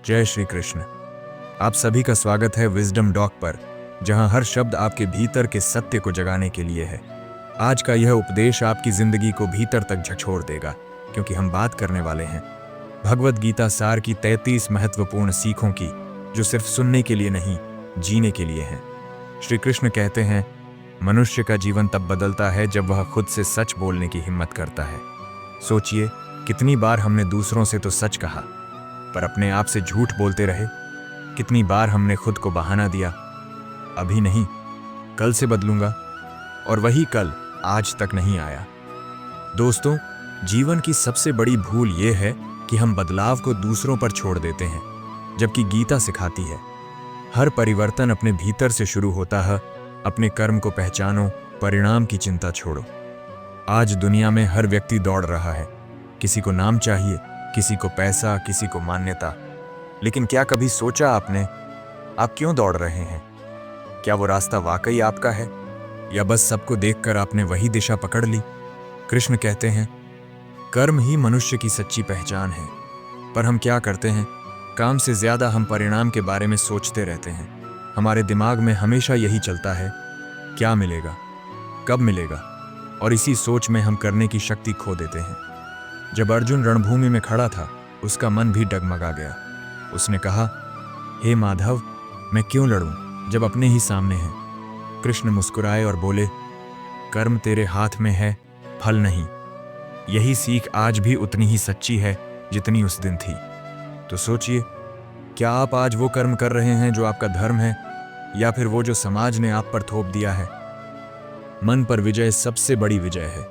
जय श्री कृष्ण। आप सभी का स्वागत है विजडम डॉक पर, जहां हर शब्द आपके भीतर के सत्य को जगाने के लिए है। आज का यह उपदेश आपकी जिंदगी को भीतर तक झकझोर देगा, क्योंकि हम बात करने वाले हैं भगवद गीता सार की 33 महत्वपूर्ण सीखों की, जो सिर्फ सुनने के लिए नहीं, जीने के लिए हैं। श्री कृष्ण कहते हैं, मनुष्य का जीवन तब बदलता है जब वह खुद से सच बोलने की हिम्मत करता है। सोचिए, कितनी बार हमने दूसरों से तो सच कहा, पर अपने आप से झूठ बोलते रहे। कितनी बार हमने खुद को बहाना दिया, अभी नहीं, कल से बदलूंगा, और वही कल आज तक नहीं आया। दोस्तों, जीवन की सबसे बड़ी भूल यह है कि हम बदलाव को दूसरों पर छोड़ देते हैं, जबकि गीता सिखाती है हर परिवर्तन अपने भीतर से शुरू होता है। अपने कर्म को पहचानो, परिणाम की चिंता छोड़ो। आज दुनिया में हर व्यक्ति दौड़ रहा है। किसी को नाम चाहिए, किसी को पैसा, किसी को मान्यता। लेकिन क्या कभी सोचा आपने, आप क्यों दौड़ रहे हैं? क्या वो रास्ता वाकई आपका है, या बस सबको देखकर आपने वही दिशा पकड़ ली? कृष्ण कहते हैं, कर्म ही मनुष्य की सच्ची पहचान है। पर हम क्या करते हैं? काम से ज्यादा हम परिणाम के बारे में सोचते रहते हैं। हमारे दिमाग में हमेशा यही चलता है, क्या मिलेगा, कब मिलेगा, और इसी सोच में हम करने की शक्ति खो देते हैं। जब अर्जुन रणभूमि में खड़ा था, उसका मन भी डगमगा गया। उसने कहा, हे माधव, मैं क्यों लड़ूं जब अपने ही सामने हैं? कृष्ण मुस्कुराए और बोले, कर्म तेरे हाथ में है, फल नहीं। यही सीख आज भी उतनी ही सच्ची है जितनी उस दिन थी। तो सोचिए, क्या आप आज वो कर्म कर रहे हैं जो आपका धर्म है, या फिर वो जो समाज ने आप पर थोप दिया है? मन पर विजय सबसे बड़ी विजय है।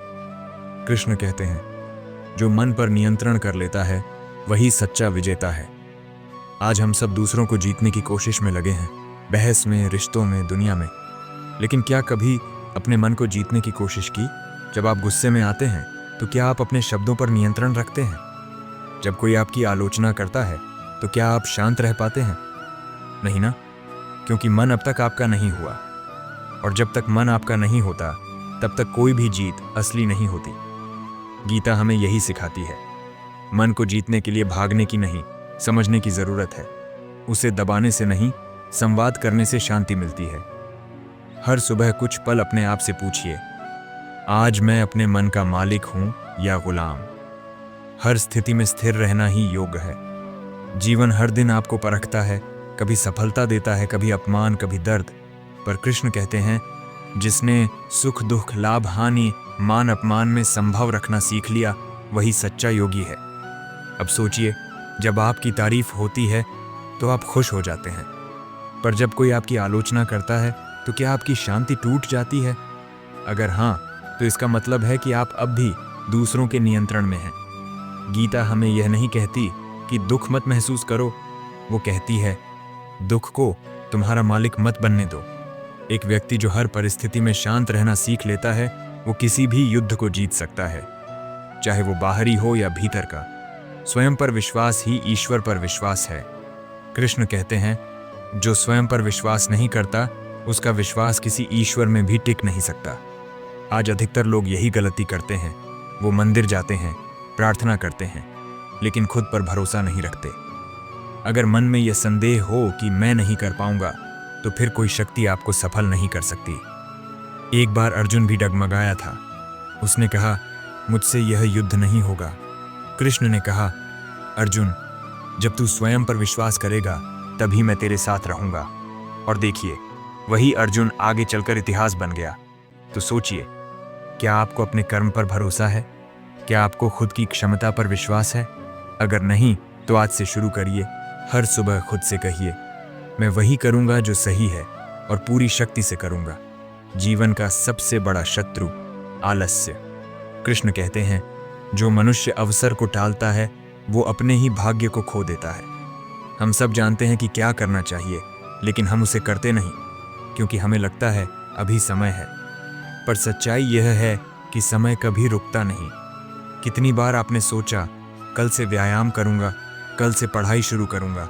कृष्ण कहते हैं, जो मन पर नियंत्रण कर लेता है वही सच्चा विजेता है। आज हम सब दूसरों को जीतने की कोशिश में लगे हैं, बहस में, रिश्तों में, दुनिया में। लेकिन क्या कभी अपने मन को जीतने की कोशिश की? जब आप गुस्से में आते हैं तो क्या आप अपने शब्दों पर नियंत्रण रखते हैं? जब कोई आपकी आलोचना करता है तो क्या आप शांत रह पाते हैं? नहीं ना, क्योंकि मन अब तक आपका नहीं हुआ। और जब तक मन आपका नहीं होता, तब तक कोई भी जीत असली नहीं होती। गीता हमें यही सिखाती है, मन को जीतने के लिए भागने की नहीं, समझने की जरूरत है। उसे दबाने से नहीं, संवाद करने से शांति मिलती है। हर सुबह कुछ पल अपने आप से पूछिए, आज मैं अपने मन का मालिक हूं या गुलाम? हर स्थिति में स्थिर रहना ही योग है। जीवन हर दिन आपको परखता है, कभी सफलता देता है, कभी अपमान, कभी दर्द। पर कृष्ण कहते हैं, जिसने सुख दुख, लाभ हानि, मान अपमान में संभव रखना सीख लिया, वही सच्चा योगी है। अब सोचिए, जब आपकी तारीफ होती है तो आप खुश हो जाते हैं, पर जब कोई आपकी आलोचना करता है तो क्या आपकी शांति टूट जाती है? अगर हाँ, तो इसका मतलब है कि आप अब भी दूसरों के नियंत्रण में हैं। गीता हमें यह नहीं कहती कि दुख मत महसूस करो, वो कहती है, दुख को तुम्हारा मालिक मत बनने दो। एक व्यक्ति जो हर परिस्थिति में शांत रहना सीख लेता है, वो किसी भी युद्ध को जीत सकता है, चाहे वो बाहरी हो या भीतर का। स्वयं पर विश्वास ही ईश्वर पर विश्वास है। कृष्ण कहते हैं, जो स्वयं पर विश्वास नहीं करता, उसका विश्वास किसी ईश्वर में भी टिक नहीं सकता। आज अधिकतर लोग यही गलती करते हैं। वो मंदिर जाते हैं, प्रार्थना करते हैं, लेकिन खुद पर भरोसा नहीं रखते। अगर मन में यह संदेह हो कि मैं नहीं कर पाऊंगा, तो फिर कोई शक्ति आपको सफल नहीं कर सकती। एक बार अर्जुन भी डगमगाया था। उसने कहा, मुझसे यह युद्ध नहीं होगा। कृष्ण ने कहा, अर्जुन, जब तू स्वयं पर विश्वास करेगा, तभी मैं तेरे साथ रहूंगा। और देखिए, वही अर्जुन आगे चलकर इतिहास बन गया। तो सोचिए, क्या आपको अपने कर्म पर भरोसा है? क्या आपको खुद की क्षमता पर विश्वास है? अगर नहीं, तो आज से शुरू करिए। हर सुबह खुद से कहिए, मैं वही करूंगा जो सही है, और पूरी शक्ति से करूंगा। जीवन का सबसे बड़ा शत्रु आलस्य। कृष्ण कहते हैं, जो मनुष्य अवसर को टालता है, वो अपने ही भाग्य को खो देता है। हम सब जानते हैं कि क्या करना चाहिए, लेकिन हम उसे करते नहीं, क्योंकि हमें लगता है अभी समय है। पर सच्चाई यह है कि समय कभी रुकता नहीं। कितनी बार आपने सोचा, कल से व्यायाम करूंगा, कल से पढ़ाई शुरू करूंगा,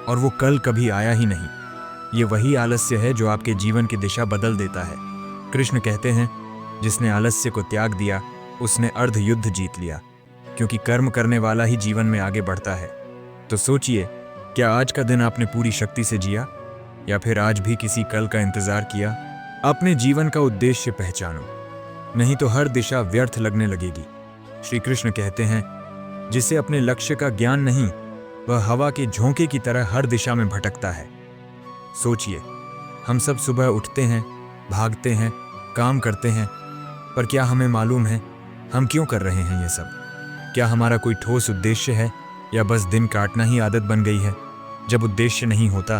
और वो कल कभी आया ही नहीं। ये वही आलस्य है जो आपके जीवन की दिशा बदल देता है। कृष्ण कहते हैं, जिसने आलस्य को त्याग दिया, उसने अर्ध युद्ध जीत लिया, क्योंकि कर्म करने वाला ही जीवन में आगे बढ़ता है। तो सोचिए, क्या आज का दिन आपने पूरी शक्ति से जिया, या फिर आज भी किसी कल का इंतजार किया? अपने जीवन का उद्देश्य पहचानो, नहीं तो हर दिशा व्यर्थ लगने लगेगी। श्री कृष्ण कहते हैं, जिसे अपने लक्ष्य का ज्ञान नहीं, वह हवा के झोंके की तरह हर दिशा में भटकता है। सोचिए, हम सब सुबह उठते हैं, भागते हैं, काम करते हैं, पर क्या हमें मालूम है हम क्यों कर रहे हैं ये सब? क्या हमारा कोई ठोस उद्देश्य है, या बस दिन काटना ही आदत बन गई है? जब उद्देश्य नहीं होता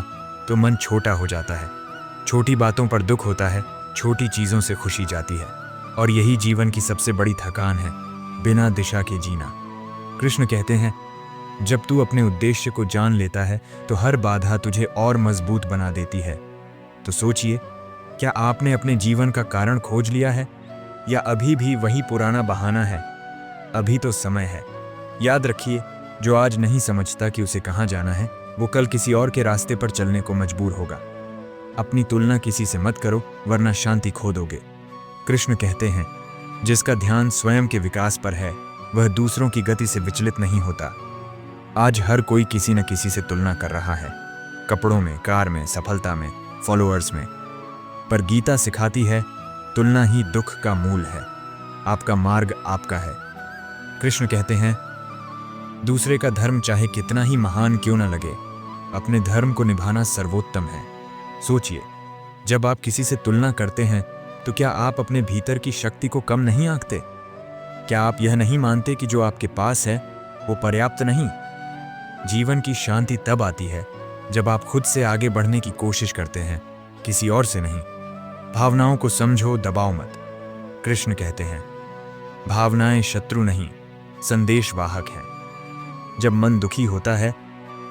तो मन छोटा हो जाता है, छोटी बातों पर दुख होता है, छोटी चीज़ों से खुशी जाती है, और यही जीवन की सबसे बड़ी थकान है, बिना दिशा के जीना। कृष्ण कहते हैं, जब तू अपने उद्देश्य को जान लेता है तो हर बाधा तुझे और मजबूत बना देती है। तो सोचिए, क्या आपने अपने जीवन का कारण खोज लिया है, या अभी भी वही पुराना बहाना है? अभी तो समय है। याद रखिए, जो आज नहीं समझता कि उसे कहाँ जाना है, वो कल किसी और के रास्ते पर चलने को मजबूर होगा। अपनी तुलना किसी से मत करो, वरना शांति खो दोगे। कृष्ण कहते हैं, जिसका ध्यान स्वयं के विकास पर है, वह दूसरों की गति से विचलित नहीं होता। आज हर कोई किसी न किसी से तुलना कर रहा है, कपड़ों में, कार में, सफलता में, फॉलोअर्स में। पर गीता सिखाती है, तुलना ही दुख का मूल है। आपका मार्ग आपका है। कृष्ण कहते हैं, दूसरे का धर्म चाहे कितना ही महान क्यों न लगे, अपने धर्म को निभाना सर्वोत्तम है। सोचिए, जब आप किसी से तुलना करते हैं तो क्या आप अपने भीतर की शक्ति को कम नहीं आंकते? क्या आप यह नहीं मानते कि जो आपके पास है वो पर्याप्त नहीं? जीवन की शांति तब आती है जब आप खुद से आगे बढ़ने की कोशिश करते हैं, किसी और से नहीं। भावनाओं को समझो, दबाओ मत। कृष्ण कहते हैं, भावनाएं शत्रु नहीं, संदेशवाहक हैं। जब मन दुखी होता है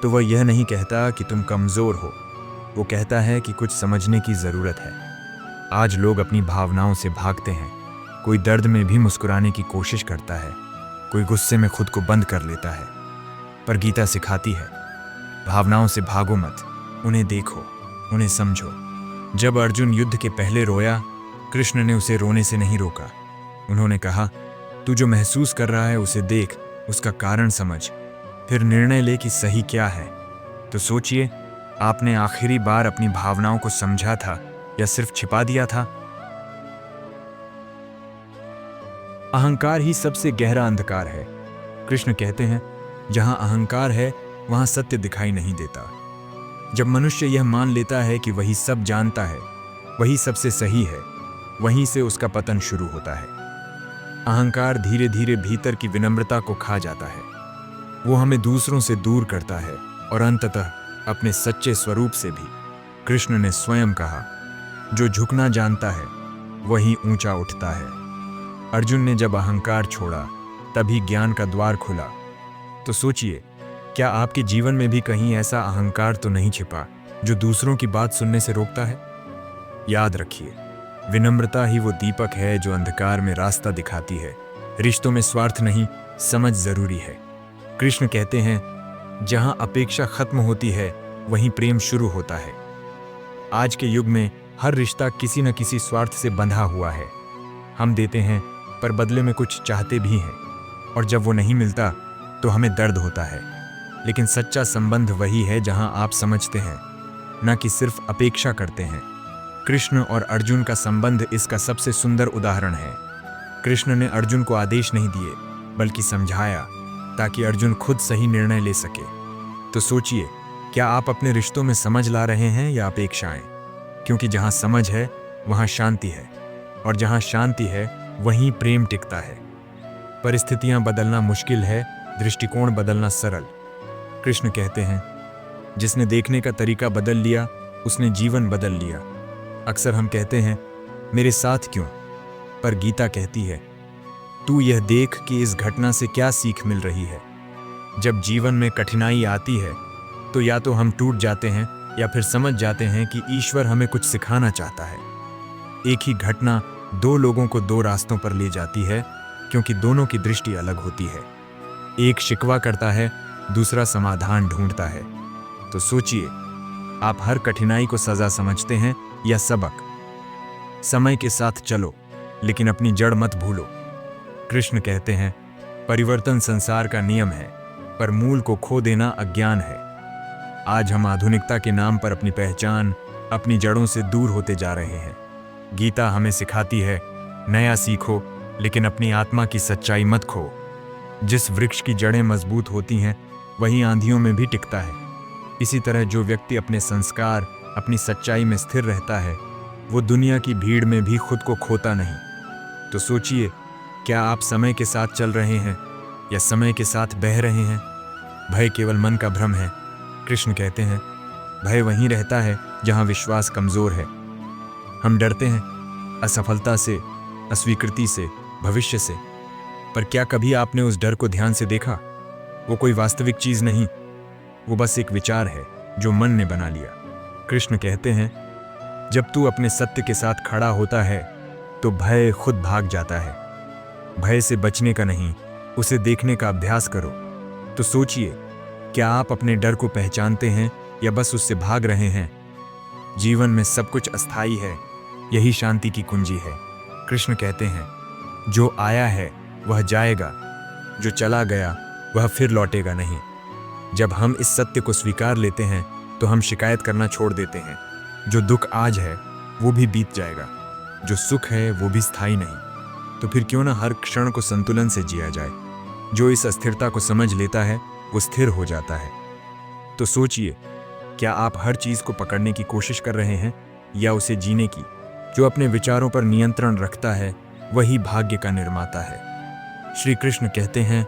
तो वह यह नहीं कहता कि तुम कमजोर हो, वो कहता है कि कुछ समझने की जरूरत है। आज लोग अपनी भावनाओं से भागते हैं। कोई दर्द में भी मुस्कुराने की कोशिश करता है, कोई गुस्से में खुद को बंद कर लेता है। पर गीता सिखाती है, भावनाओं से भागो मत, उन्हें देखो, उन्हें समझो। जब अर्जुन युद्ध के पहले रोया, कृष्ण ने उसे रोने से नहीं रोका। उन्होंने कहा, तू जो महसूस कर रहा है उसे देख, उसका कारण समझ, फिर निर्णय ले कि सही क्या है। तो सोचिए, आपने आखिरी बार अपनी भावनाओं को समझा था या सिर्फ छिपा दिया था? अहंकार ही सबसे गहरा अंधकार है। कृष्ण कहते हैं, जहां अहंकार है वहां सत्य दिखाई नहीं देता। जब मनुष्य यह मान लेता है कि वही सब जानता है, वही सबसे सही है, वहीं से उसका पतन शुरू होता है। अहंकार धीरे धीरे भीतर की विनम्रता को खा जाता है। वो हमें दूसरों से दूर करता है और अंततः अपने सच्चे स्वरूप से भी। कृष्ण ने स्वयं कहा, जो झुकना जानता है वही ऊंचा उठता है। अर्जुन ने जब अहंकार छोड़ा तभी ज्ञान का द्वार खुला। तो सोचिए, क्या आपके जीवन में भी कहीं ऐसा अहंकार तो नहीं छिपा जो दूसरों की बात सुनने से रोकता है? याद रखिए, विनम्रता ही वो दीपक है जो अंधकार में रास्ता दिखाती है। रिश्तों में स्वार्थ नहीं, समझ जरूरी है। कृष्ण कहते हैं, जहां अपेक्षा खत्म होती है वहीं प्रेम शुरू होता है। आज के युग में हर रिश्ता किसी न किसी स्वार्थ से बंधा हुआ है। हम देते हैं पर बदले में कुछ चाहते भी हैं, और जब वो नहीं मिलता तो हमें दर्द होता है। लेकिन सच्चा संबंध वही है जहां आप समझते हैं, न कि सिर्फ अपेक्षा करते हैं। कृष्ण और अर्जुन का संबंध इसका सबसे सुंदर उदाहरण है। कृष्ण ने अर्जुन को आदेश नहीं दिए, बल्कि समझाया, ताकि अर्जुन खुद सही निर्णय ले सके। तो सोचिए, क्या आप अपने रिश्तों में समझ ला रहे हैं या अपेक्षाएं? क्योंकि जहां समझ है वहां शांति है, और जहां शांति है वहीं प्रेम टिकता है। परिस्थितियां बदलना मुश्किल है, दृष्टिकोण बदलना सरल। कृष्ण कहते हैं, जिसने देखने का तरीका बदल लिया उसने जीवन बदल लिया। अक्सर हम कहते हैं, मेरे साथ क्यों? पर गीता कहती है, तू यह देख कि इस घटना से क्या सीख मिल रही है। जब जीवन में कठिनाई आती है तो या तो हम टूट जाते हैं या फिर समझ जाते हैं कि ईश्वर हमें कुछ सिखाना चाहता है। एक ही घटना दो लोगों को दो रास्तों पर ले जाती है, क्योंकि दोनों की दृष्टि अलग होती है। एक शिकवा करता है, दूसरा समाधान ढूंढता है। तो सोचिए, आप हर कठिनाई को सजा समझते हैं या सबक? समय के साथ चलो, लेकिन अपनी जड़ मत भूलो। कृष्ण कहते हैं, परिवर्तन संसार का नियम है, पर मूल को खो देना अज्ञान है। आज हम आधुनिकता के नाम पर अपनी पहचान, अपनी जड़ों से दूर होते जा रहे हैं। गीता हमें सिखाती है, नया सीखो लेकिन अपनी आत्मा की सच्चाई मत खो। जिस वृक्ष की जड़ें मजबूत होती हैं वही आंधियों में भी टिकता है। इसी तरह जो व्यक्ति अपने संस्कार, अपनी सच्चाई में स्थिर रहता है वो दुनिया की भीड़ में भी खुद को खोता नहीं। तो सोचिए, क्या आप समय के साथ चल रहे हैं या समय के साथ बह रहे हैं? भय केवल मन का भ्रम है। कृष्ण कहते हैं, भय वहीं रहता है जहां विश्वास कमजोर है। हम डरते हैं असफलता से, अस्वीकृति से, भविष्य से। पर क्या कभी आपने उस डर को ध्यान से देखा? वो कोई वास्तविक चीज नहीं, वो बस एक विचार है जो मन ने बना लिया। कृष्ण कहते हैं, जब तू अपने सत्य के साथ खड़ा होता है तो भय खुद भाग जाता है। भय से बचने का नहीं, उसे देखने का अभ्यास करो। तो सोचिए, क्या आप अपने डर को पहचानते हैं या बस उससे भाग रहे हैं? जीवन में सब कुछ अस्थायी है, यही शांति की कुंजी है। कृष्ण कहते हैं, जो आया है वह जाएगा, जो चला गया वह फिर लौटेगा नहीं। जब हम इस सत्य को स्वीकार लेते हैं तो हम शिकायत करना छोड़ देते हैं। जो दुख आज है वो भी बीत जाएगा, जो सुख है वो भी स्थायी नहीं। तो फिर क्यों ना हर क्षण को संतुलन से जिया जाए। जो इस अस्थिरता को समझ लेता है वो स्थिर हो जाता है। तो सोचिए, क्या आप हर चीज को पकड़ने की कोशिश कर रहे हैं या उसे जीने की? जो अपने विचारों पर नियंत्रण रखता है वही भाग्य का निर्माता है। श्री कृष्ण कहते हैं,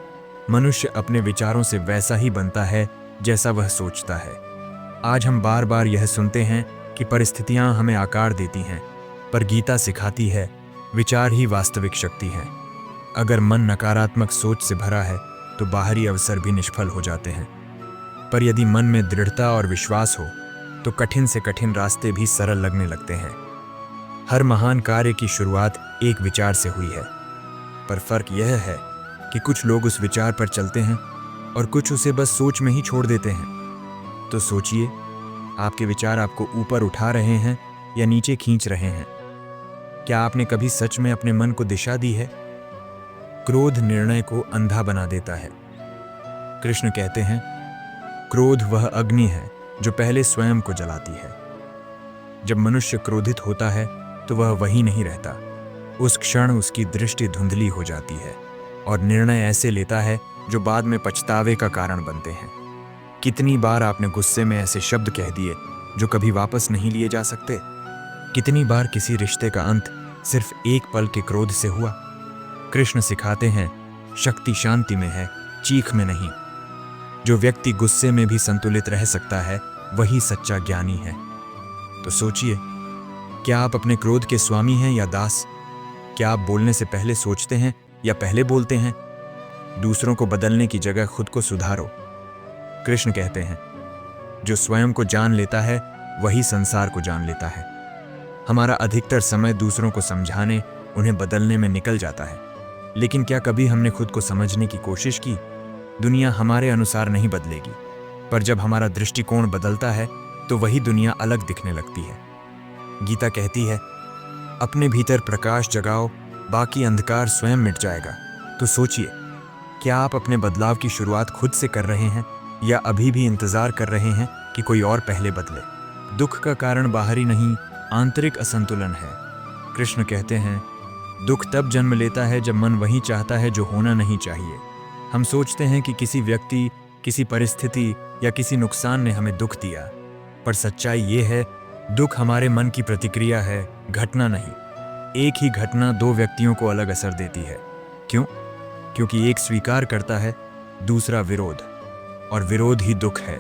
मनुष्य अपने विचारों से वैसा ही बनता है जैसा वह सोचता है। आज हम बार बार यह सुनते हैं कि परिस्थितियां हमें आकार देती हैं, पर गीता सिखाती है विचार ही वास्तविक शक्ति है। अगर मन नकारात्मक सोच से भरा है तो बाहरी अवसर भी निष्फल हो जाते हैं, पर यदि मन में दृढ़ता और विश्वास हो तो कठिन से कठिन रास्ते भी सरल लगने लगते हैं। हर महान कार्य की शुरुआत एक विचार से हुई है, पर फर्क यह है कि कुछ लोग उस विचार पर चलते हैं और कुछ उसे बस सोच में ही छोड़ देते हैं। तो सोचिए, आपके विचार आपको ऊपर उठा रहे हैं या नीचे खींच रहे हैं? क्या आपने कभी सच में अपने मन को दिशा दी है? क्रोध निर्णय को अंधा बना देता है। कृष्ण कहते हैं, क्रोध वह अग्नि है जो पहले स्वयं को जलाती है। जब मनुष्य क्रोधित होता है तो वह वहीं नहीं रहता। उस क्षण उसकी दृष्टि धुंधली हो जाती है और निर्णय ऐसे लेता है जो बाद में पछतावे का कारण बनते हैं। कितनी बार आपने गुस्से में ऐसे शब्द कह दिए जो कभी वापस नहीं लिए जा सकते? कितनी बार किसी रिश्ते का अंत सिर्फ एक पल के क्रोध से हुआ? कृष्ण सिखाते हैं, शक्ति शांति में है, चीख में नहीं। जो व्यक्ति गुस्से में भी संतुलित रह सकता है वही सच्चा ज्ञानी है। तो सोचिए, क्या आप अपने क्रोध के स्वामी हैं या दास? क्या आप बोलने से पहले सोचते हैं या पहले बोलते हैं? दूसरों को बदलने की जगह खुद को सुधारो। कृष्ण कहते हैं, जो स्वयं को जान लेता है वही संसार को जान लेता है। हमारा अधिकतर समय दूसरों को समझाने, उन्हें बदलने में निकल जाता है, लेकिन क्या कभी हमने खुद को समझने की कोशिश की? दुनिया हमारे अनुसार नहीं बदलेगी, पर जब हमारा दृष्टिकोण बदलता है तो वही दुनिया अलग दिखने लगती है। गीता कहती है, अपने भीतर प्रकाश जगाओ, बाकी अंधकार स्वयं मिट जाएगा। तो सोचिए, क्या आप अपने बदलाव की शुरुआत खुद से कर रहे हैं या अभी भी इंतजार कर रहे हैं कि कोई और पहले बदले? दुख का कारण बाहरी नहीं, आंतरिक असंतुलन है। कृष्ण कहते हैं, दुख तब जन्म लेता है जब मन वही चाहता है जो होना नहीं चाहिए। हम सोचते हैं कि किसी व्यक्ति, किसी परिस्थिति या किसी नुकसान ने हमें दुख दिया, पर सच्चाई ये है, दुख हमारे मन की प्रतिक्रिया है, घटना नहीं। एक ही घटना दो व्यक्तियों को अलग असर देती है। क्यों? क्योंकि एक स्वीकार करता है, दूसरा विरोध, और विरोध ही दुख है।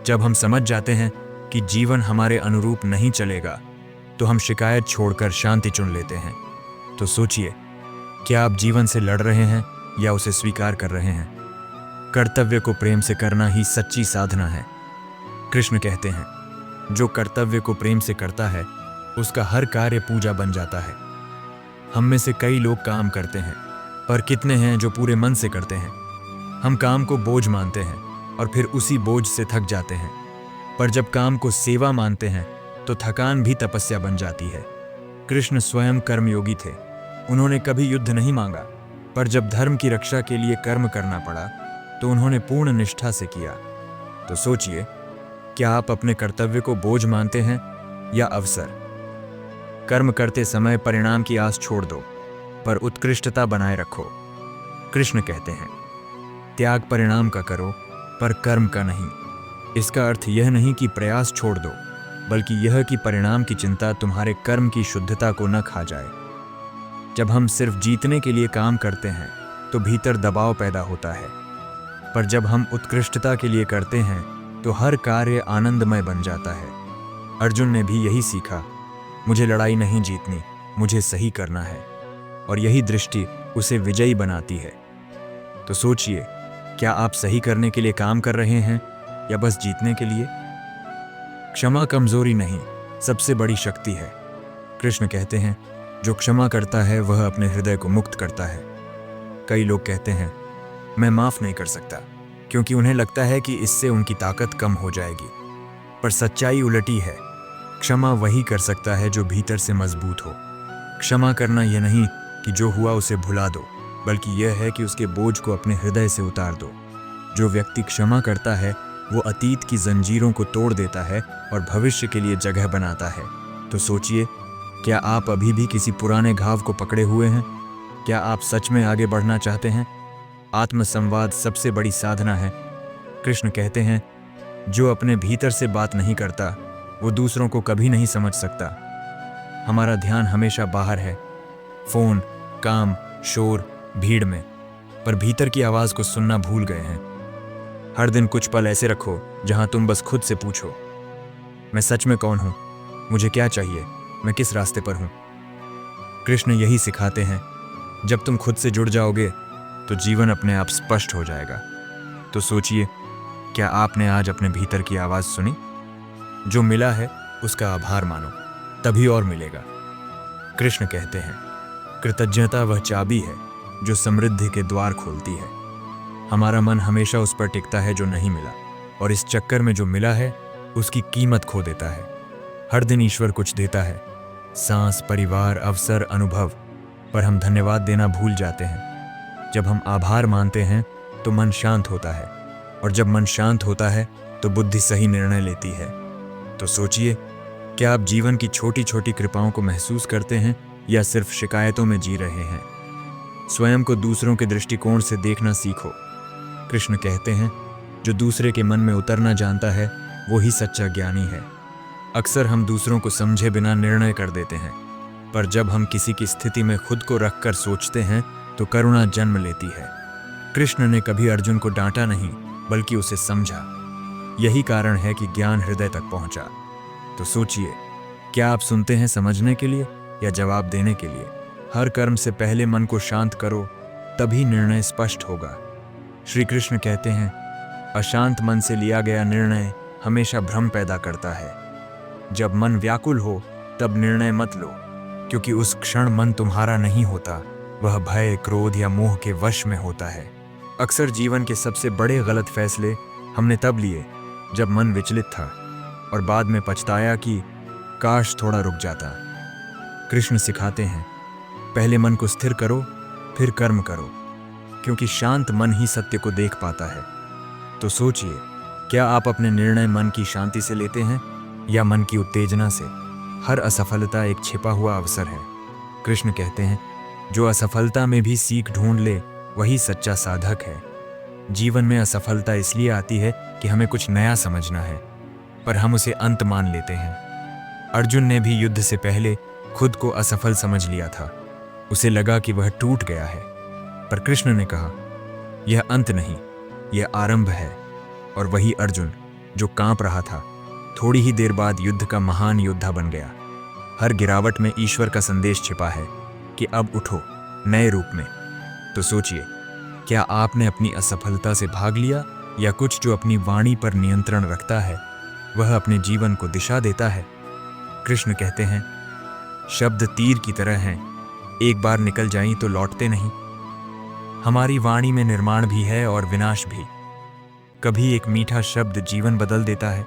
जब हम समझ जाते हैं कि जीवन हमारे अनुरूप नहीं चलेगा तो हम शिकायत छोड़कर शांति चुन लेते हैं। तो सोचिए, क्या आप जीवन से लड़ रहे हैं या उसे स्वीकार कर रहे हैं? कर्तव्य को प्रेम से करना ही सच्ची साधना है। कृष्ण कहते हैं, जो कर्तव्य को प्रेम से करता है उसका हर कार्य पूजा बन जाता है। हम में से कई लोग काम करते हैं, पर कितने हैं जो पूरे मन से करते हैं? हम काम को बोझ मानते हैं और फिर उसी बोझ से थक जाते हैं, पर जब काम को सेवा मानते हैं तो थकान भी तपस्या बन जाती है। कृष्ण स्वयं कर्मयोगी थे। उन्होंने कभी युद्ध नहीं मांगा, पर जब धर्म की रक्षा के लिए कर्म करना पड़ा तो उन्होंने पूर्ण निष्ठा से किया। तो सोचिए, क्या आप अपने कर्तव्य को बोझ मानते हैं या अवसर? कर्म करते समय परिणाम की आस छोड़ दो, पर उत्कृष्टता बनाए रखो। कृष्ण कहते हैं, त्याग परिणाम का करो, पर कर्म का नहीं। इसका अर्थ यह नहीं कि प्रयास छोड़ दो, बल्कि यह कि परिणाम की चिंता तुम्हारे कर्म की शुद्धता को न खा जाए। जब हम सिर्फ जीतने के लिए काम करते हैं तो भीतर दबाव पैदा होता है, पर जब हम उत्कृष्टता के लिए करते हैं तो हर कार्य आनंदमय बन जाता है। अर्जुन ने भी यही सीखा, मुझे लड़ाई नहीं जीतनी, मुझे सही करना है, और यही दृष्टि उसे विजयी बनाती है। तो सोचिए, क्या आप सही करने के लिए काम कर रहे हैं या बस जीतने के लिए? क्षमा कमजोरी नहीं, सबसे बड़ी शक्ति है। कृष्ण कहते हैं, जो क्षमा करता है वह अपने हृदय को मुक्त करता है। कई लोग कहते हैं, मैं माफ नहीं कर सकता, क्योंकि उन्हें लगता है कि इससे उनकी ताकत कम हो जाएगी। पर सच्चाई उलटी है। क्षमा वही कर सकता है जो भीतर से मजबूत हो। क्षमा करना यह नहीं कि जो हुआ उसे भुला दो, बल्कि यह है कि उसके बोझ को अपने हृदय से उतार दो। जो व्यक्ति क्षमा करता है वो अतीत की जंजीरों को तोड़ देता है और भविष्य के लिए जगह बनाता है। तो सोचिए, क्या आप अभी भी किसी पुराने घाव को पकड़े हुए हैं? क्या आप सच में आगे बढ़ना चाहते हैं? आत्मसंवाद सबसे बड़ी साधना है। कृष्ण कहते हैं, जो अपने भीतर से बात नहीं करता वो दूसरों को कभी नहीं समझ सकता। हमारा ध्यान हमेशा बाहर है, फोन, काम, शोर, भीड़ में, पर भीतर की आवाज को सुनना भूल गए हैं। हर दिन कुछ पल ऐसे रखो जहां तुम बस खुद से पूछो, मैं सच में कौन हूं? मुझे क्या चाहिए? मैं किस रास्ते पर हूं? कृष्ण यही सिखाते हैं, जब तुम खुद से जुड़ जाओगे तो जीवन अपने आप स्पष्ट हो जाएगा। तो सोचिए, क्या आपने आज अपने भीतर की आवाज सुनी? जो मिला है उसका आभार मानो, तभी और मिलेगा। कृष्ण कहते हैं, कृतज्ञता वह चाबी है जो समृद्धि के द्वार खोलती है। हमारा मन हमेशा उस पर टिकता है जो नहीं मिला, और इस चक्कर में जो मिला है उसकी कीमत खो देता है। हर दिन ईश्वर कुछ देता है, सांस, परिवार, अवसर, अनुभव, पर हम धन्यवाद देना भूल जाते हैं। जब हम आभार मानते हैं तो मन शांत होता है, और जब मन शांत होता है तो बुद्धि सही निर्णय लेती है। तो सोचिए, क्या आप जीवन की छोटी छोटी कृपाओं को महसूस करते हैं या सिर्फ शिकायतों में जी रहे हैं? स्वयं को दूसरों के दृष्टिकोण से देखना सीखो। कृष्ण कहते हैं, जो दूसरे के मन में उतरना जानता है वो ही सच्चा ज्ञानी है। अक्सर हम दूसरों को समझे बिना निर्णय कर देते हैं, पर जब हम किसी की स्थिति में खुद को रखकर सोचते हैं तो करुणा जन्म लेती है। कृष्ण ने कभी अर्जुन को डांटा नहीं, बल्कि उसे समझा। यही कारण है कि ज्ञान हृदय तक पहुंचा। तो सोचिए, क्या आप सुनते हैं समझने के लिए या जवाब देने के लिए? हर कर्म से पहले मन को शांत करो, तभी निर्णय स्पष्ट होगा। श्री कृष्ण कहते हैं, अशांत मन से लिया गया निर्णय हमेशा भ्रम पैदा करता है। जब मन व्याकुल हो तब निर्णय मत लो, क्योंकि उस क्षण मन तुम्हारा नहीं होता, वह भय, क्रोध या मोह के वश में होता है। अक्सर जीवन के सबसे बड़े गलत फैसले हमने तब लिए जब मन विचलित था, और बाद में पछताया कि काश थोड़ा रुक जाता। कृष्ण सिखाते हैं, पहले मन को स्थिर करो, फिर कर्म करो, क्योंकि शांत मन ही सत्य को देख पाता है। तो सोचिए, क्या आप अपने निर्णय मन की शांति से लेते हैं या मन की उत्तेजना से? हर असफलता एक छिपा हुआ अवसर है। कृष्ण कहते हैं, जो असफलता में भी सीख ढूंढ ले वही सच्चा साधक है। जीवन में असफलता इसलिए आती है कि हमें कुछ नया समझना है, पर हम उसे अंत मान लेते हैं। अर्जुन ने भी युद्ध से पहले खुद को असफल समझ लिया था। उसे लगा कि वह टूट गया है, पर कृष्ण ने कहा, यह अंत नहीं, यह आरंभ है। और वही अर्जुन जो कांप रहा था, थोड़ी ही देर बाद युद्ध का महान योद्धा बन गया। हर गिरावट में ईश्वर का संदेश छिपा है कि अब उठो नए रूप में। तो सोचिए, क्या आपने अपनी असफलता से भाग लिया, या कुछ जो अपनी वाणी पर नियंत्रण रखता है वह अपने जीवन को दिशा देता है? कृष्ण कहते हैं, शब्द तीर की तरह हैं, एक बार निकल जाएं तो लौटते नहीं। हमारी वाणी में निर्माण भी है और विनाश भी। कभी एक मीठा शब्द जीवन बदल देता है,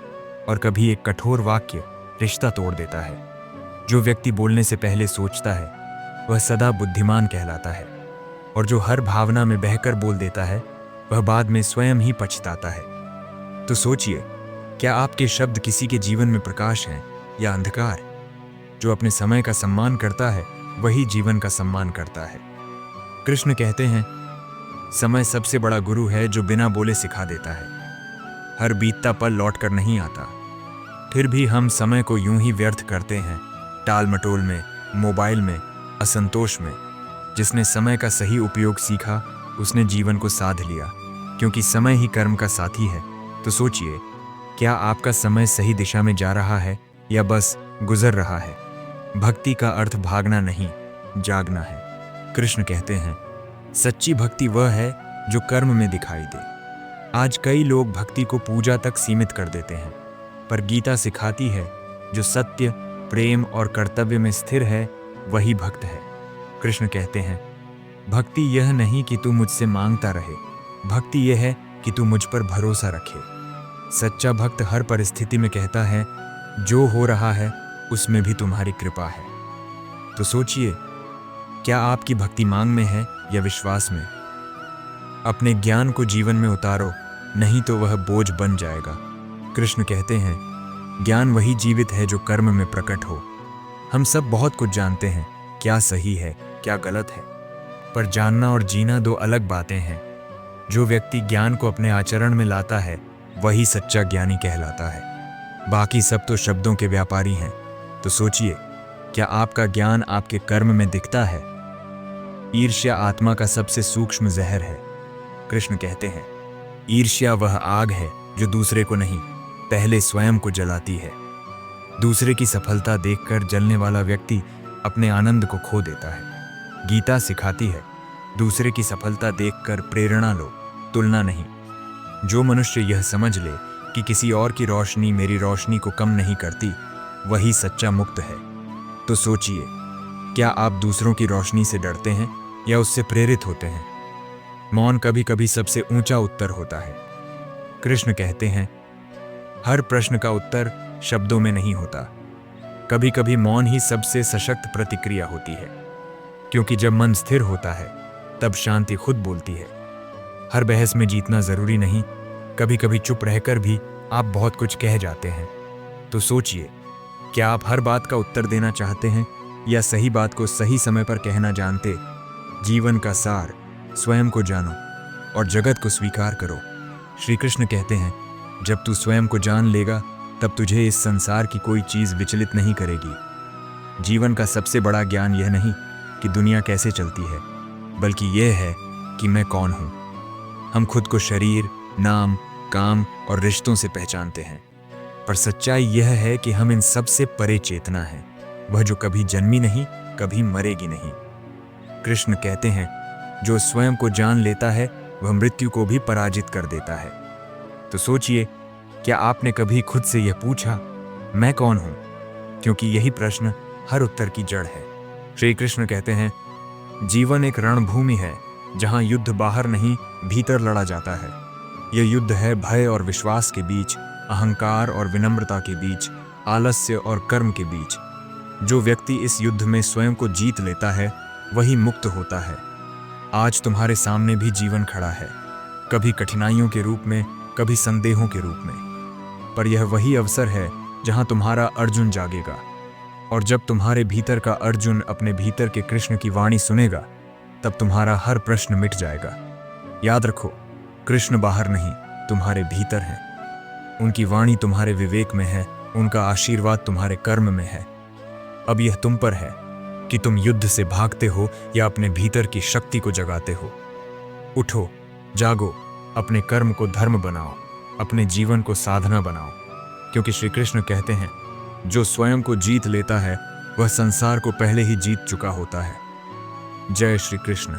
और कभी एक कठोर वाक्य रिश्ता तोड़ देता है। जो व्यक्ति बोलने से पहले सोचता है वह सदा बुद्धिमान कहलाता है, और जो हर भावना में बहकर बोल देता है वह बाद में स्वयं ही पछताता है। तो सोचिए, क्या आपके शब्द किसी के जीवन में प्रकाश हैं या अंधकार? जो अपने समय का सम्मान करता है वही जीवन का सम्मान करता है। कृष्ण कहते हैं, समय सबसे बड़ा गुरु है जो बिना बोले सिखा देता है। हर बीतता पल लौट कर नहीं आता, फिर भी हम समय को यूं ही व्यर्थ करते हैं, टाल मटोल में, मोबाइल में, असंतोष में। जिसने समय का सही उपयोग सीखा उसने जीवन को साध लिया, क्योंकि समय ही कर्म का साथी है। तो सोचिए, क्या आपका समय सही दिशा में जा रहा है या बस गुजर रहा है? भक्ति का अर्थ भागना नहीं, जागना है। कृष्ण कहते हैं, सच्ची भक्ति वह है जो कर्म में दिखाई दे। आज कई लोग भक्ति को पूजा तक सीमित कर देते हैं, पर गीता सिखाती है जो सत्य, प्रेम और कर्तव्य में स्थिर है वही भक्त है। कृष्ण कहते हैं, भक्ति यह नहीं कि तू मुझसे मांगता रहे, भक्ति यह है कि तू मुझ पर भरोसा रखे। सच्चा भक्त हर परिस्थिति में कहता है, जो हो रहा है उसमें भी तुम्हारी कृपा है। तो सोचिए, क्या आपकी भक्ति मांग में है या विश्वास में? अपने ज्ञान को जीवन में उतारो, नहीं तो वह बोझ बन जाएगा। कृष्ण कहते हैं, ज्ञान वही जीवित है जो कर्म में प्रकट हो। हम सब बहुत कुछ जानते हैं, क्या सही है क्या गलत है, पर जानना और जीना दो अलग बातें हैं। जो व्यक्ति ज्ञान को अपने आचरण में लाता है वही सच्चा ज्ञानी कहलाता है। बाकी सब तो शब्दों के व्यापारी हैं। तो सोचिए, क्या आपका ज्ञान आपके कर्म में दिखता है? ईर्ष्या आत्मा का सबसे सूक्ष्म जहर है। कृष्ण कहते हैं, ईर्ष्या वह आग है जो दूसरे को नहीं, पहले स्वयं को जलाती है। दूसरे की सफलता देखकर जलने वाला व्यक्ति अपने आनंद को खो देता है। गीता सिखाती है, दूसरे की सफलता देखकर प्रेरणा लो, तुलना नहीं। जो मनुष्य यह समझ ले कि किसी और की रोशनी मेरी रोशनी को कम नहीं करती, वही सच्चा मुक्त है। तो सोचिए, क्या आप दूसरों की रोशनी से डरते हैं या उससे प्रेरित होते हैं? मौन कभी कभी सबसे ऊंचा उत्तर होता है। कृष्ण कहते हैं, हर प्रश्न का उत्तर शब्दों में नहीं होता। कभी कभी मौन ही सबसे सशक्त प्रतिक्रिया होती है, क्योंकि जब मन स्थिर होता है तब शांति खुद बोलती है। हर बहस में जीतना जरूरी नहीं, कभी कभी चुप रहकर भी आप बहुत कुछ कह जाते हैं। तो सोचिए, क्या आप हर बात का उत्तर देना चाहते हैं या सही बात को सही समय पर कहना जानते? जीवन का सार, स्वयं को जानो और जगत को स्वीकार करो। श्री कृष्ण कहते हैं, जब तू स्वयं को जान लेगा तब तुझे इस संसार की कोई चीज विचलित नहीं करेगी। जीवन का सबसे बड़ा ज्ञान यह नहीं कि दुनिया कैसे चलती है, बल्कि यह है कि मैं कौन हूं। हम खुद को शरीर, नाम, काम और रिश्तों से पहचानते हैं, पर सच्चाई यह है कि हम इन सब से परे चेतना है, वह जो कभी जन्मी नहीं, कभी मरेगी नहीं। कृष्ण कहते हैं, जो स्वयं को जान लेता है वह मृत्यु को भी पराजित कर देता है। तो सोचिए, क्या आपने कभी खुद से यह पूछा, मैं कौन हूं? क्योंकि यही प्रश्न हर उत्तर की जड़ है। श्री कृष्ण कहते हैं, जीवन एक रणभूमि है जहां युद्ध बाहर नहीं भीतर लड़ा जाता है। यह युद्ध है भय और विश्वास के बीच, अहंकार और विनम्रता के बीच, आलस्य और कर्म के बीच। जो व्यक्ति इस युद्ध में स्वयं को जीत लेता है वही मुक्त होता है। आज तुम्हारे सामने भी जीवन खड़ा है, कभी कठिनाइयों के रूप में, कभी संदेहों के रूप में, पर यह वही अवसर है जहां तुम्हारा अर्जुन जागेगा। और जब तुम्हारे भीतर का अर्जुन अपने भीतर के कृष्ण की वाणी सुनेगा, तब तुम्हारा हर प्रश्न मिट जाएगा। याद रखो, कृष्ण बाहर नहीं, तुम्हारे भीतर हैं। उनकी वाणी तुम्हारे विवेक में है, उनका आशीर्वाद तुम्हारे कर्म में है। अब यह तुम पर है कि तुम युद्ध से भागते हो या अपने भीतर की शक्ति को जगाते हो। उठो, जागो, अपने कर्म को धर्म बनाओ, अपने जीवन को साधना बनाओ, क्योंकि श्री कृष्ण कहते हैं, जो स्वयं को जीत लेता है वह संसार को पहले ही जीत चुका होता है। जय श्री कृष्ण।